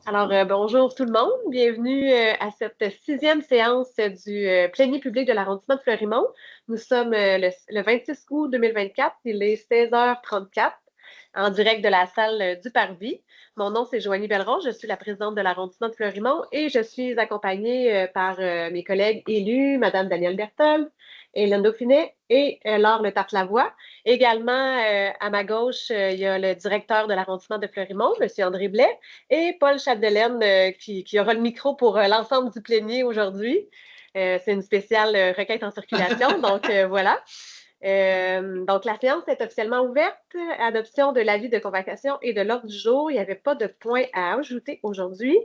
Alors, bonjour tout le monde. Bienvenue à cette sixième séance du plénier public de l'arrondissement de Fleurimont. Nous sommes le 26 août 2024, il est 16h34, en direct de la salle du Parvis. Mon nom, c'est Joanie Belleron, je suis la présidente de l'arrondissement de Fleurimont et je suis accompagnée par mes collègues élus, Madame Danielle Berthold, Hélène Dauphinet et Laure Le-Tarte-Lavoie. Également, à ma gauche, il y a le directeur de l'arrondissement de Fleurimont, M. André Blais, et Paul Chapdelaine qui aura le micro pour l'ensemble du plénier aujourd'hui. C'est une spéciale requête en circulation, donc voilà. Donc, la séance est officiellement ouverte. Adoption de l'avis de convocation et de l'ordre du jour. Il n'y avait pas de point à ajouter aujourd'hui.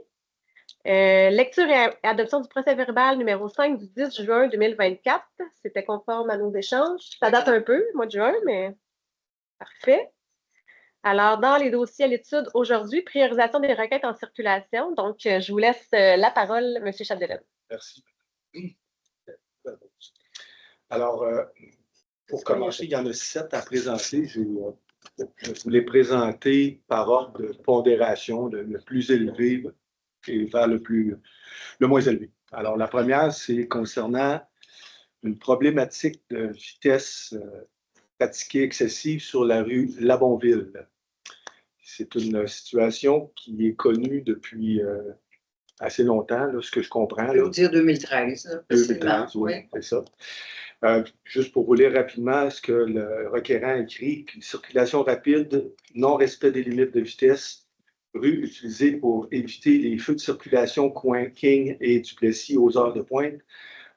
Lecture et adoption du procès-verbal numéro 5 du 10 juin 2024. C'était conforme à nos échanges. Ça date un peu, mois de juin, mais parfait. Alors, dans les dossiers à l'étude aujourd'hui, priorisation des requêtes en circulation. Donc, je vous laisse la parole, M. Chapdelaine. Merci. Alors, pour commencer, il y en a 7 à présenter. Je vous les présenter par ordre de pondération, le plus élevé et vers le moins élevé. Alors, la première, c'est concernant une problématique de vitesse pratiquée excessive sur la rue Labonville. C'est une situation qui est connue depuis assez longtemps, là, ce que je comprends. Je veux dire 2013. 2013, oui, c'est ça. Juste pour vous lire rapidement ce que le requérant écrit, circulation rapide, non-respect des limites de vitesse, rue utilisée pour éviter les feux de circulation coin King et Duplessis aux heures de pointe.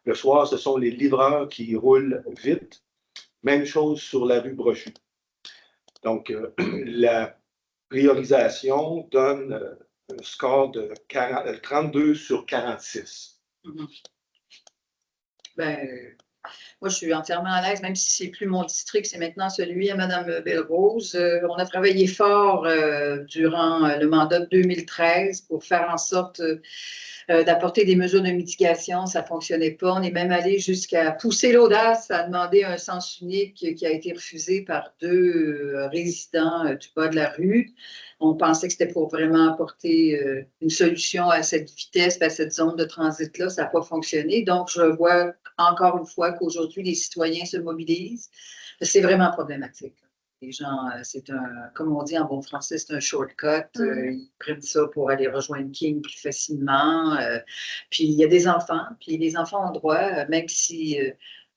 Le soir, ce sont les livreurs qui roulent vite. Même chose sur la rue Brochu. Donc, la priorisation donne un score de 32 sur 46. Ben, moi, je suis entièrement à l'aise, même si c'est plus mon district, c'est maintenant celui à Mme Belle-Rose. On a travaillé fort durant le mandat de 2013 pour faire en sorte d'apporter des mesures de mitigation. Ça ne fonctionnait pas. On est même allé jusqu'à pousser l'audace à demander un sens unique qui a été refusé par 2 résidents du bas de la rue. On pensait que c'était pour vraiment apporter une solution à cette vitesse, à cette zone de transit-là. Ça n'a pas fonctionné. Donc, je vois encore une fois qu'aujourd'hui, les citoyens se mobilisent. C'est vraiment problématique. Les gens, comme on dit en bon français, c'est un shortcut. Ils prennent ça pour aller rejoindre King plus facilement. Puis il y a des enfants, puis les enfants ont droit, même si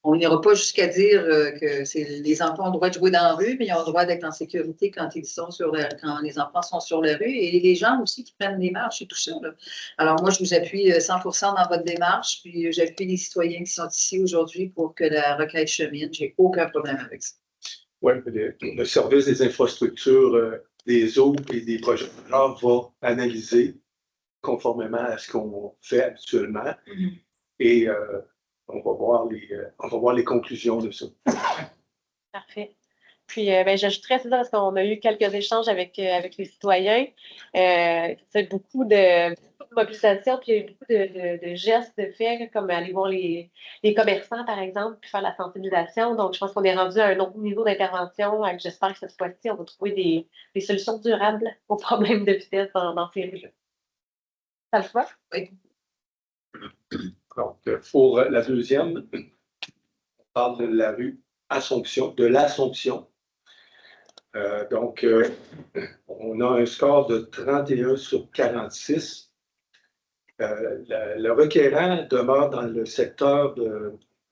on n'ira pas jusqu'à dire que les enfants ont le droit de jouer dans la rue, mais ils ont le droit d'être en sécurité quand quand les enfants sont sur la rue. Et les gens aussi qui prennent des marches et tout ça. Là. Alors moi, je vous appuie 100% dans votre démarche, puis j'appuie les citoyens qui sont ici aujourd'hui pour que la requête chemine. J'ai aucun problème avec ça. Oui, le service des infrastructures, des eaux et des projets de genre va analyser conformément à ce qu'on fait habituellement. Et on va voir les conclusions de ça. Parfait. Puis, j'ajouterais, c'est ça, parce qu'on a eu quelques échanges avec les citoyens. C'est beaucoup de mobilisation, puis il y a eu beaucoup de gestes de faits, comme aller voir les commerçants, par exemple, puis faire la sensibilisation. Donc, je pense qu'on est rendu à un autre niveau d'intervention. J'espère que cette fois-ci, on va trouver des solutions durables aux problèmes de vitesse dans ces rues-là. Ça le fait? Oui. Donc, pour la deuxième, on parle de la rue Assomption, de l'Assomption. Donc, on a un score de 31 sur 46. Le requérant demeure dans le secteur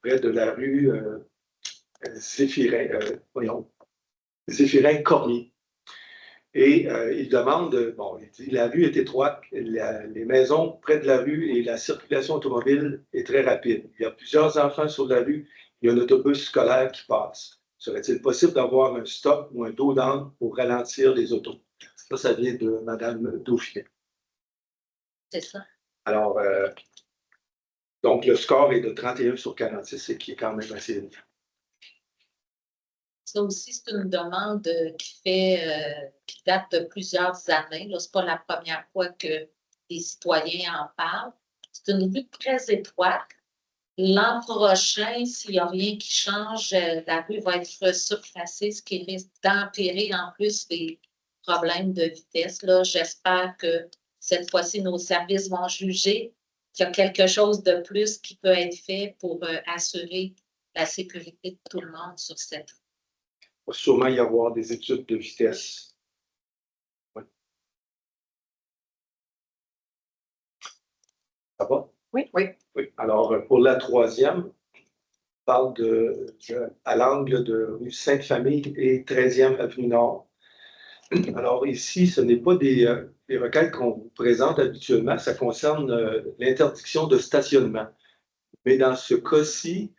près de la rue Zéphirin-Cormier. Et il demande, il dit, la rue est étroite, les maisons près de la rue et la circulation automobile est très rapide. Il y a plusieurs enfants sur la rue, il y a un autobus scolaire qui passe. Serait-il possible d'avoir un stop ou un dos d'âne pour ralentir les autos? Ça vient de Mme Dauphinet. C'est ça. Alors, donc le score est de 31 sur 46, ce qui est quand même assez élevé. Ça aussi, c'est une demande qui date de plusieurs années. Ce n'est pas la première fois que les citoyens en parlent. C'est une rue très étroite. L'an prochain, s'il n'y a rien qui change, la rue va être surclassée, ce qui risque d'empirer en plus les problèmes de vitesse. J'espère que cette fois-ci, nos services vont juger qu'il y a quelque chose de plus qui peut être fait pour assurer la sécurité de tout le monde sur cette route. Il va sûrement y avoir des études de vitesse. Oui. Ça va? Oui. Oui. Oui. Alors, pour la troisième, on parle à l'angle de rue Sainte-Famille et 13e Avenue Nord. Alors ici, ce n'est pas des requêtes qu'on vous présente habituellement, ça concerne l'interdiction de stationnement. Mais dans ce cas-ci,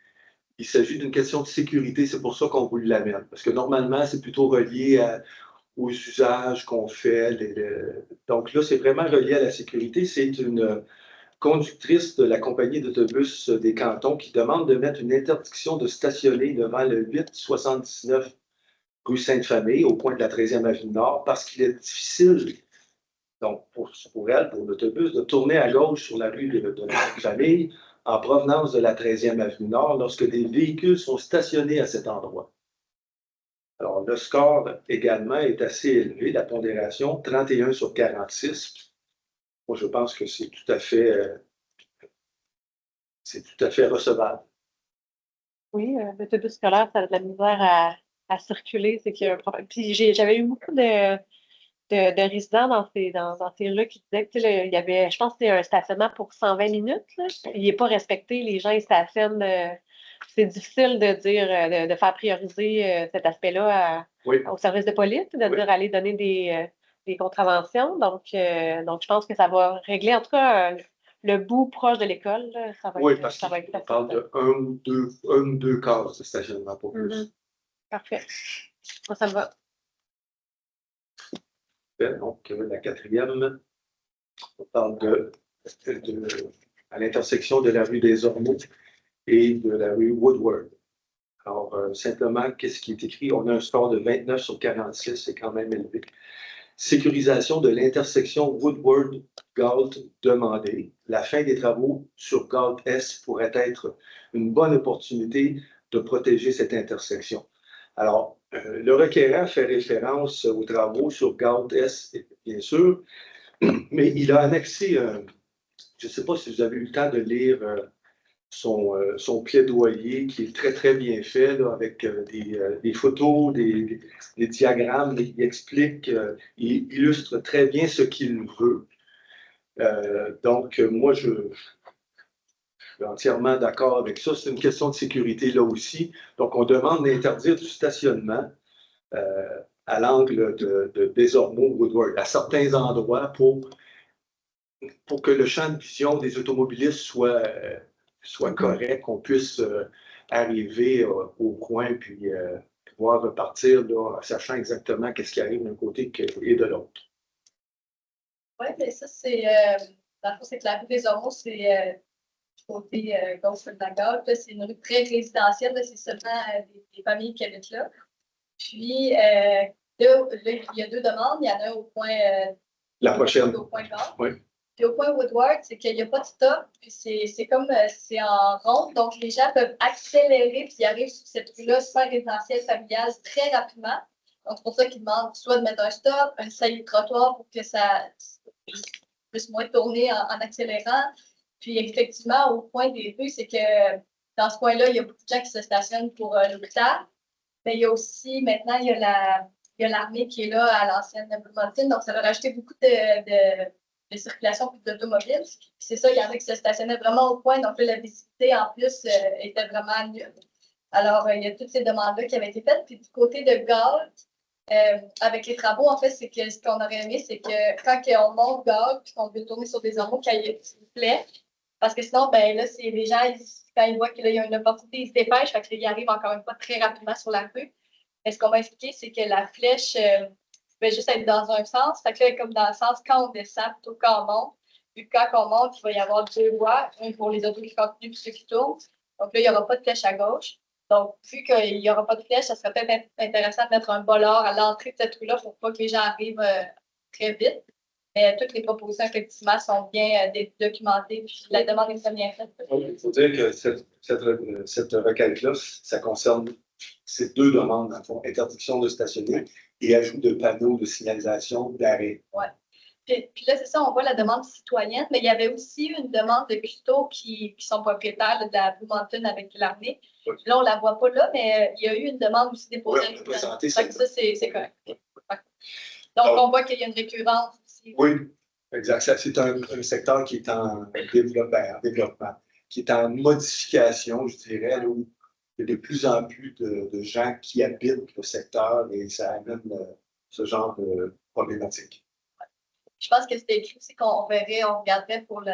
il s'agit d'une question de sécurité, c'est pour ça qu'on vous l'amène. Parce que normalement, c'est plutôt relié aux usages qu'on fait. Donc là, c'est vraiment relié à la sécurité. C'est une conductrice de la compagnie d'autobus des cantons qui demande de mettre une interdiction de stationner devant le 879 rue Sainte-Famille, au coin de la 13e Avenue Nord, parce qu'il est difficile, donc pour elle, pour l'autobus, de tourner à gauche sur la rue de la Sainte-Famille en provenance de la 13e Avenue Nord lorsque des véhicules sont stationnés à cet endroit. Alors, le score également est assez élevé, la pondération, 31 sur 46. Moi, je pense que c'est tout à fait recevable. Oui, l'autobus scolaire, ça a de la misère à circuler, c'est qu'il y a un problème. Puis j'avais eu beaucoup de résidents dans ces rues qui disaient que il y avait, je pense que c'était un stationnement pour 120 minutes. Là. Il n'est pas respecté, les gens ils stationnent. C'est difficile de dire, de faire prioriser cet aspect-là au service de police, de dire aller donner des contraventions. Donc, je pense que ça va régler, en tout cas, le bout proche de l'école. Oui, parce qu'on parle de un ou deux cases de stationnement pour plus. Parfait. Moi, ça me va. Donc, la quatrième, on parle à l'intersection de la rue des Ormeaux et de la rue Woodward. Alors, simplement, qu'est-ce qui est écrit? On a un score de 29 sur 46, c'est quand même élevé. Sécurisation de l'intersection Woodward-Galt demandée. La fin des travaux sur Galt-Est pourrait être une bonne opportunité de protéger cette intersection. Alors, le requérant fait référence aux travaux sur Galt-Est, bien sûr, mais il a annexé, je ne sais pas si vous avez eu le temps de lire son plaidoyer, qui est très, très bien fait, là, avec des photos, des diagrammes. Il explique, il illustre très bien ce qu'il veut. Donc, moi, je suis entièrement d'accord avec ça. C'est une question de sécurité là aussi. Donc, on demande d'interdire du stationnement à l'angle des Ormeaux-Woodward, à certains endroits pour que le champ de vision des automobilistes soit correct, qu'on puisse arriver au coin puis pouvoir repartir là, sachant exactement qu'est-ce qui arrive d'un côté et de l'autre. Oui, mais ça, c'est. Dans le fond, c'est que la rue des Ormeaux, c'est du côté gauche de la gare. C'est une rue très résidentielle. C'est seulement des familles qui habitent là. Puis, là, il y a deux demandes. Il y en a un au point. La prochaine. Au point gare. Oui. Puis au point Woodward, c'est qu'il n'y a pas de stop. Puis c'est comme c'est en ronde. Donc, les gens peuvent accélérer puis ils arrivent sur cette rue-là super résidentielle, familiale, très rapidement. Donc, c'est pour ça qu'ils demandent soit de mettre un stop, un saillie de trottoir pour que ça puisse moins tourner en accélérant. Puis, effectivement, au point des rues, c'est que dans ce coin-là, il y a beaucoup de gens qui se stationnent pour l'hôpital. Mais il y a aussi, maintenant, il y a l'armée qui est là à l'ancienne Blue Mountain. Donc, ça va rajouter beaucoup de circulation puis d'automobiles. C'est ça, il y en a qui se stationnaient vraiment au point. Donc, là, la visibilité, en plus, était vraiment nulle. Alors, il y a toutes ces demandes-là qui avaient été faites. Puis, du côté de Galt, avec les travaux, en fait, c'est que ce qu'on aurait aimé, c'est que quand on monte Galt puis qu'on veut tourner sur des ormeaux, qu'il vous plaît. Parce que sinon, ben là, c'est les gens, quand ils voient qu'il y a une opportunité, ils se dépêchent. Fait qu'ils arrivent encore une fois très rapidement sur la rue. Mais ce qu'on va expliquer, c'est que la flèche va juste être dans un sens. Fait que là, comme dans le sens quand on descend plutôt quand on monte. Puis quand on monte, il va y avoir deux voies, une pour les autos qui continuent puis ceux qui tournent. Donc là, il n'y aura pas de flèche à gauche. Donc, vu qu'il n'y aura pas de flèche, ça serait peut-être intéressant de mettre un bolard à l'entrée de cette rue-là pour pas que les gens arrivent très vite. Mais toutes les propositions, effectivement, sont bien documentées. Puis la demande est très bien faite. Il faut dire que cette requête-là, ça concerne ces deux demandes, dans le fond, interdiction de stationner et ajout de panneaux de signalisation d'arrêt. Oui. Puis là, c'est ça, on voit la demande citoyenne, mais il y avait aussi une demande de Custo qui sont propriétaires de la Blue Mountain avec l'armée. Oui. Là, on ne la voit pas là, mais il y a eu une demande aussi déposée. Oui, on a présenté ça. ça. Ça, c'est correct. Donc, on voit qu'il y a une récurrence aussi. Oui, exact. C'est un secteur qui est en développement, qui est en modification, je dirais, là, où il y a de plus en plus de gens qui habitent le secteur et ça amène ce genre de problématique. Je pense que c'était écrit aussi qu'on regarderait pour le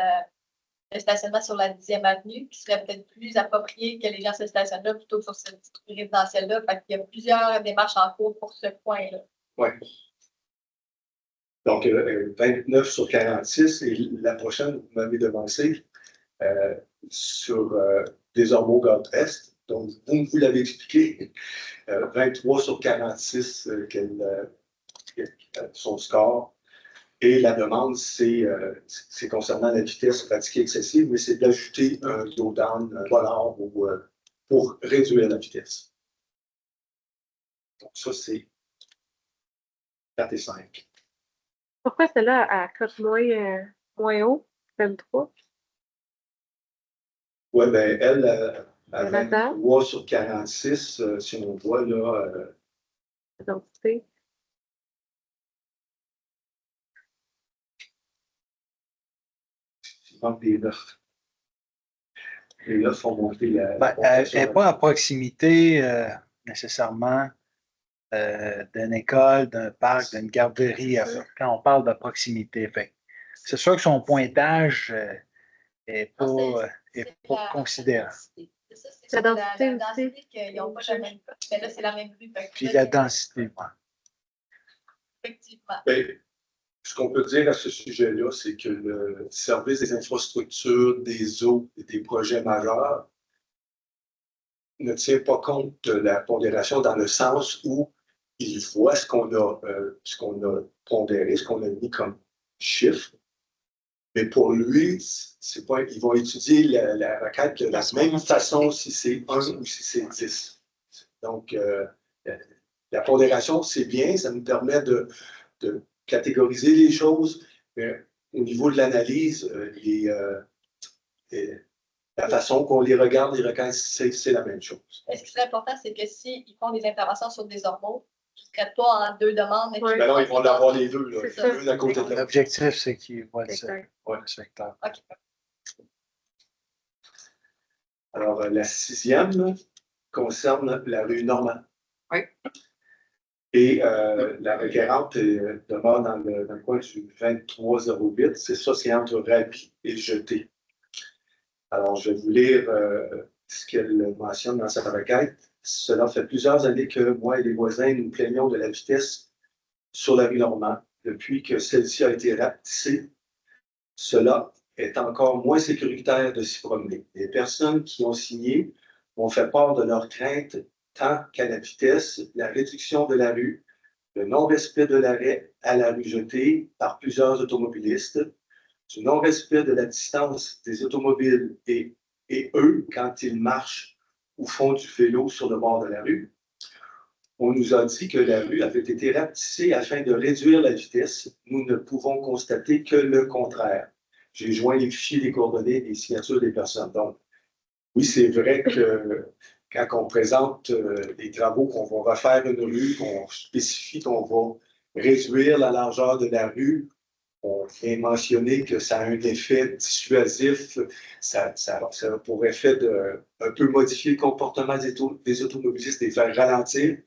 stationnement sur la 10e avenue, qui serait peut-être plus approprié que les gens se stationnent là plutôt que sur cette petite rue résidentielle-là. Fait qu'il y a plusieurs démarches en cours pour ce coin-là. Oui. Donc, 29 sur 46, et la prochaine, vous m'avez devancé sur des Ormeaux-Gare-Est. Donc, vous l'avez expliqué, 23 sur 46, son score. Et la demande, c'est concernant la vitesse pratiquée excessive, mais c'est d'ajouter un slowdown, un voleur pour réduire la vitesse. Donc, ça, c'est 4 et 5. Pourquoi celle-là à cote moins haut, 23? Oui, bien, elle, à La date? 23 sur 46, si on voit là. Identité. Il manque des 9. Les 9 font monter la. Elle n'est pas à proximité nécessairement d'une école, d'un parc, d'une garderie. Quand on parle de proximité, c'est sûr que son pointage n'est pas considérable. C'est la densité qu'ils n'ont pas la même. Mais là, c'est la même rue. Puis la densité, oui. Effectivement. Bien, ce qu'on peut dire à ce sujet-là, c'est que le service des infrastructures, des eaux et des projets majeurs ne tient pas compte de la pondération dans le sens où il voit ce qu'on a pondéré, ce qu'on a mis comme chiffre. Mais pour lui, c'est pas, ils vont étudier la requête de la même façon si c'est 1 ou si c'est 10. Donc, la pondération, c'est bien, ça nous permet de catégoriser les choses, mais au niveau de l'analyse, la façon qu'on les regarde, les requêtes, c'est la même chose. Ce qui serait important, c'est que s'ils font des interventions sur des hormones, ils ne traitent pas en 2 demandes. Oui. Ben non, ils vont avoir les deux, là, ça. l'une à côté de l'autre. L'objectif, c'est qu'ils voient le secteur. OK. Alors, la 6e concerne la rue Normand. Oui. Et la requérante demeure dans le coin du 2308. C'est ça, c'est entre Rabi et Jeté. Alors, je vais vous lire ce qu'elle mentionne dans sa requête. Cela fait plusieurs années que moi et les voisins nous plaignons de la vitesse sur la rue Normand. Depuis que celle-ci a été rapetissée, cela est encore moins sécuritaire de s'y promener. Les personnes qui ont signé ont fait part de leurs craintes tant qu'à la vitesse, la réduction de la rue, le non-respect de l'arrêt à la rue Jetée par plusieurs automobilistes, du non-respect de la distance des automobiles et eux quand ils marchent ou font du vélo sur le bord de la rue. On nous a dit que la rue avait été rapetissée afin de réduire la vitesse. Nous ne pouvons constater que le contraire. J'ai joint les fichiers des coordonnées et des signatures des personnes. Donc, oui, c'est vrai que quand on présente les travaux qu'on va refaire une rue, qu'on spécifie qu'on va réduire la largeur de la rue, on vient mentionner que ça a un effet dissuasif, ça a pour effet de un peu modifier le comportement des automobilistes, les faire ralentir.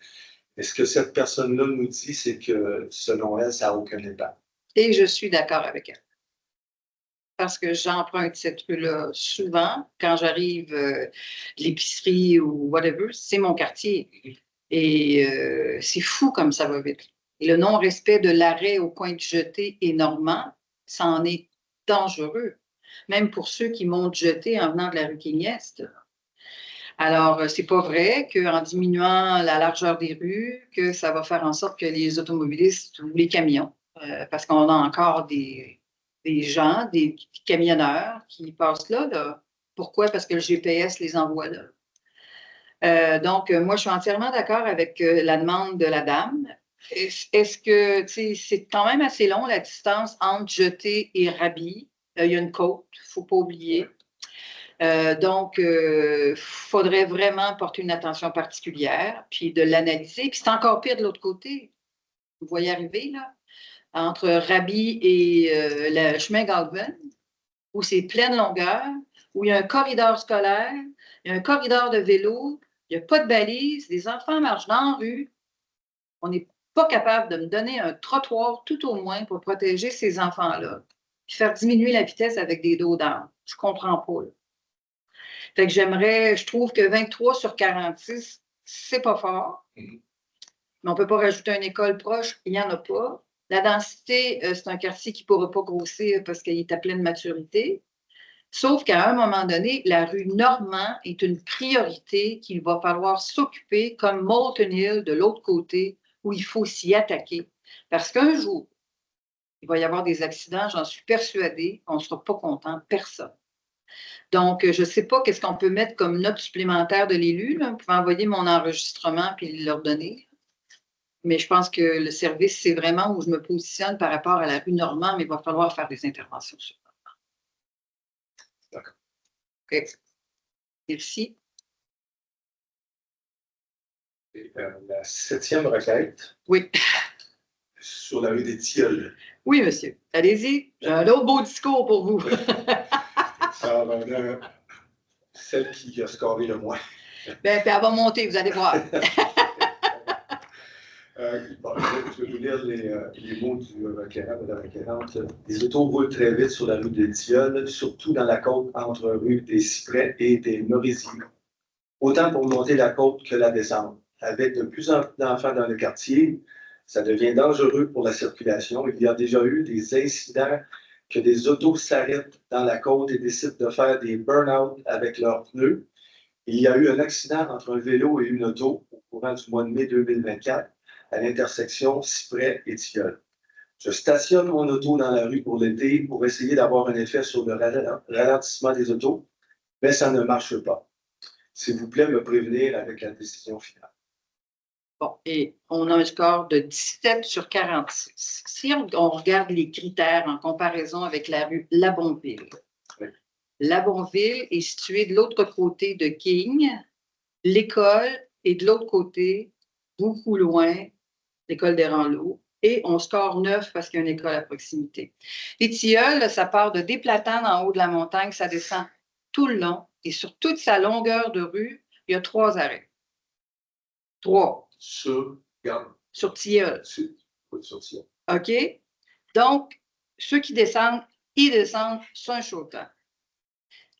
Mais ce que cette personne-là nous dit, c'est que selon elle, ça n'a aucun impact. Et je suis d'accord avec elle. Parce que j'emprunte cette rue-là souvent. Quand j'arrive de l'épicerie ou whatever, c'est mon quartier. Et c'est fou comme ça va vite. Et le non-respect de l'arrêt au coin de Jetée et Normand, ça en est dangereux. Même pour ceux qui montent Jetée en venant de la rue Quigneste. Alors, c'est pas vrai qu'en diminuant la largeur des rues, que ça va faire en sorte que les automobilistes ou les camions, parce qu'on a encore des gens, des camionneurs qui passent là. Pourquoi? Parce que le GPS les envoie là. Donc, moi, je suis entièrement d'accord avec la demande de la dame. Est-ce que, tu sais, c'est quand même assez long la distance entre Jeté et Rabi. Il y a une côte, il ne faut pas oublier. Donc, il faudrait vraiment porter une attention particulière, puis de l'analyser. Puis c'est encore pire de l'autre côté. Vous voyez arriver, là, entre Rabi et le chemin Galvin, où c'est pleine longueur, où il y a un corridor scolaire, il y a un corridor de vélo, il n'y a pas de balise, les enfants marchent dans la rue. On n'est pas capable de me donner un trottoir tout au moins pour protéger ces enfants-là, puis faire diminuer la vitesse avec des dos d'âne. Je ne comprends pas. Là. Fait que je trouve que 23 sur 46, c'est pas fort. Mais on ne peut pas rajouter une école proche, il n'y en a pas. La densité, c'est un quartier qui ne pourra pas grossir parce qu'il est à pleine maturité. Sauf qu'à un moment donné, la rue Normand est une priorité qu'il va falloir s'occuper, comme Moulton Hill de l'autre côté, où il faut s'y attaquer. Parce qu'un jour, il va y avoir des accidents, j'en suis persuadée, on ne sera pas content, personne. Donc, je ne sais pas qu'est-ce qu'on peut mettre comme note supplémentaire de l'élu. Vous pouvez envoyer mon enregistrement puis leur donner. Mais je pense que le service, c'est vraiment où je me positionne par rapport à la rue Normand, mais il va falloir faire des interventions sur Normand. D'accord. OK. Merci. Et, la 7e requête. Oui. Sur la rue des Tilleuls. Oui, monsieur. Allez-y. J'ai un autre beau discours pour vous. Alors, celle qui a scoré le moins. Bien, puis elle va monter, vous allez voir. Bon, je vais vous lire les mots du requérant, de la requérante. Les autos roulent très vite sur la rue des Tilleuls, surtout dans la côte entre rue des Cyprès et des Merisiers. Autant pour monter la côte que la descente. Avec de plus en plus d'enfants dans le quartier, ça devient dangereux pour la circulation. Il y a déjà eu des incidents que des autos s'arrêtent dans la côte et décident de faire des burn-out avec leurs pneus. Il y a eu un accident entre un vélo et une auto au courant du mois de mai 2024 à l'intersection Cyprès et Tilleuls. Je stationne mon auto dans la rue pour l'été pour essayer d'avoir un effet sur le ralentissement des autos, mais ça ne marche pas. S'il vous plaît, me prévenir avec la décision finale. Bon, et on a un score de 17 sur 46. Si on regarde les critères en comparaison avec la rue Labonville, oui. Labonville est située de l'autre côté de King. L'école est de l'autre côté, beaucoup loin, l'école des Ranleaux. Et on score 9 parce qu'il y a une école à proximité. Les Tilleuls, ça part de Desplatanes en haut de la montagne, ça descend tout le long. Et sur toute sa longueur de rue, il y a 3 arrêts. 3. Sur Tilleuls. Sur Tilleuls. OK? Donc, ceux qui descendent, ils descendent sur un chauffeur.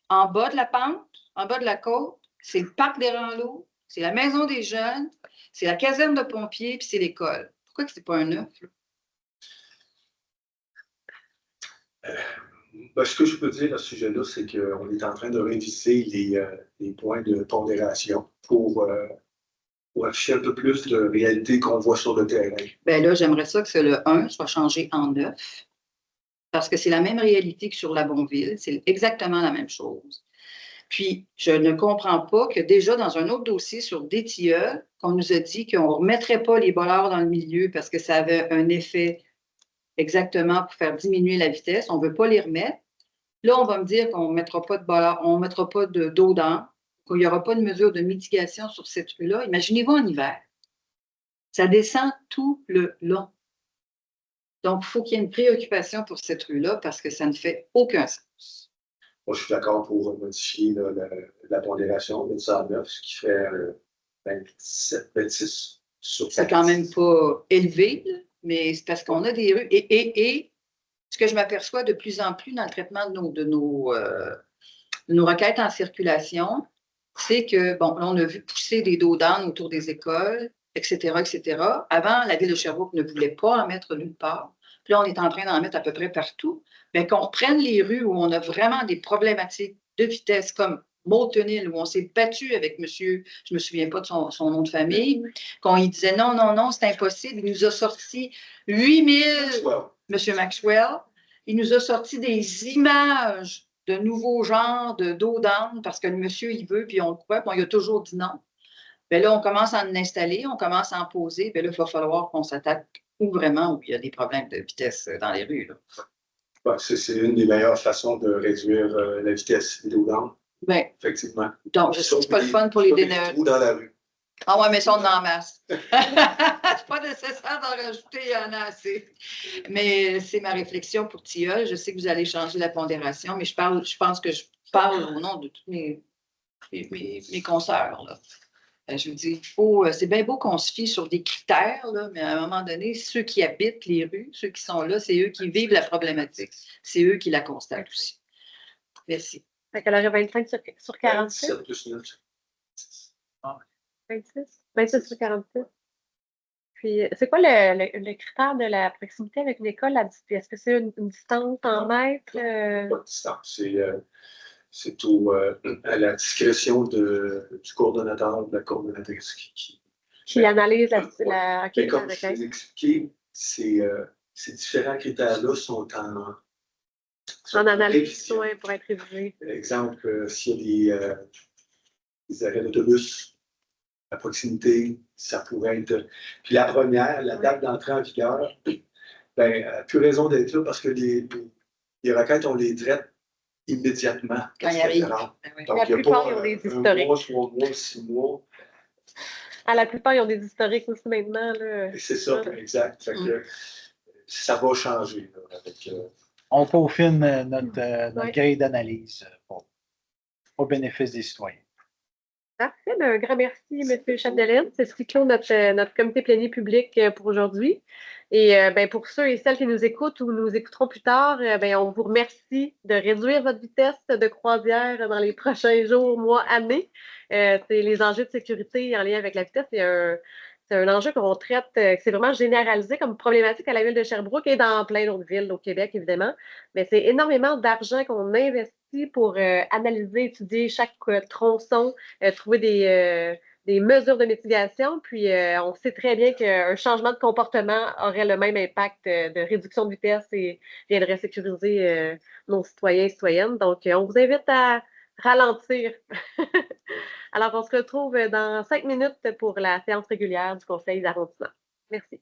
En bas de la pente, en bas de la côte, c'est le parc des Ranleaux, c'est la maison des jeunes, c'est la caserne de pompiers, puis c'est l'école. Pourquoi que c'est pas un 9? Ce que je peux dire à ce sujet-là, c'est qu'on est en train de réviser les points de pondération pour afficher un peu plus de réalité qu'on voit sur le terrain. Bien là, j'aimerais ça que le 1 soit changé en 9, parce que c'est la même réalité que sur Labonville, c'est exactement la même chose. Puis, je ne comprends pas que déjà dans un autre dossier sur des Tilleuls, qu'on nous a dit qu'on ne remettrait pas les bollards dans le milieu parce que ça avait un effet exactement pour faire diminuer la vitesse. On ne veut pas les remettre. Là, on va me dire qu'on ne mettra pas de bollards, on ne mettra pas d'eau d'âne, qu'il n'y aura pas de mesure de mitigation sur cette rue-là. Imaginez-vous en hiver. Ça descend tout le long. Donc, il faut qu'il y ait une préoccupation pour cette rue-là parce que ça ne fait aucun sens. Moi, je suis d'accord pour modifier la pondération de 109, ce qui fait 27, 26 sur 40. C'est quand même pas élevé, là, mais c'est parce qu'on a des rues. Et ce que je m'aperçois de plus en plus dans le traitement de nos requêtes en circulation, c'est que, bon, là, on a vu pousser des dos d'âne autour des écoles, etc., etc. Avant, la ville de Sherbrooke ne voulait pas en mettre nulle part. Puis là, on est en train d'en mettre à peu près partout. Mais qu'on reprenne les rues où on a vraiment des problématiques de vitesse, comme Moulton Hill, où on s'est battu avec monsieur, je ne me souviens pas de son nom de famille, qu'on lui disait non, non, non, c'est impossible. Il nous a sorti 8000, monsieur Maxwell, il nous a sorti des images de nouveaux genres de dos d'âne parce que le monsieur, il veut, puis on le croit, puis on lui a toujours dit non. Bien là, on commence à en installer, on commence à en poser. Bien là, il va falloir qu'on s'attaque où vraiment où il y a des problèmes de vitesse dans les rues. Là. Ouais, c'est une des meilleures façons de réduire la vitesse vidéo-gambe, Bien, effectivement. donc, je sais que c'est pas le fun pour les déneiger. Trous dans la rue. Ah ouais, mais ça, on en masse. C'est pas nécessaire d'en rajouter, il y en a assez. Mais c'est ma réflexion pour Tilleul. Je sais que vous allez changer la pondération, mais je pense que je parle au nom de tous mes consoeurs, là. Je me dis, c'est bien beau qu'on se fie sur des critères, là, mais à un moment donné, ceux qui habitent les rues, ceux qui sont là, c'est eux qui vivent la problématique. C'est eux qui la constatent aussi. Merci. Fait qu'elle aurait 25 sur 46. 17 plus 9. 26 sur 46. Puis, c'est quoi le critère de la proximité avec une école? Est-ce que c'est une distance en mètres? Pas de distance. C'est à la discrétion du coordonnateur de la coordonnatrice Qui analyse Mais comme avec je vous ai expliqué, ces différents critères-là sont en analyse révision. pour être révisés. Par exemple, s'il y a des arrêts d'autobus à proximité, ça pourrait être. Puis la première, la date d'entrée en vigueur, ben, plus raison d'être là parce que les requêtes, on les traite immédiatement. Quand il arrive. Donc, La il n'y a plupart, pas ils ont des un historiques. mois, 3 mois, 6 mois. La plupart, ils ont des historiques aussi maintenant. Là. C'est ça, exact. Fait que, ça va changer. Là, avec, On peaufine notre grille d'analyse au bénéfice des citoyens. Parfait. Un grand merci, M. Chapdelaine. C'est ce qui clôt notre comité plénier public pour aujourd'hui. Et pour ceux et celles qui nous écoutent ou nous écouteront plus tard, on vous remercie de réduire votre vitesse de croisière dans les prochains jours, mois, années. C'est les enjeux de sécurité en lien avec la vitesse. C'est un enjeu qu'on traite, c'est vraiment généralisé comme problématique à la ville de Sherbrooke et dans plein d'autres villes au Québec, évidemment. Mais c'est énormément d'argent qu'on investit pour analyser, étudier chaque tronçon, trouver des mesures de mitigation. Puis, on sait très bien qu'un changement de comportement aurait le même impact de réduction de vitesse et viendrait sécuriser nos citoyens et citoyennes. Donc, on vous invite à ralentir. Alors, on se retrouve dans 5 minutes pour la séance régulière du Conseil d'arrondissement. Merci.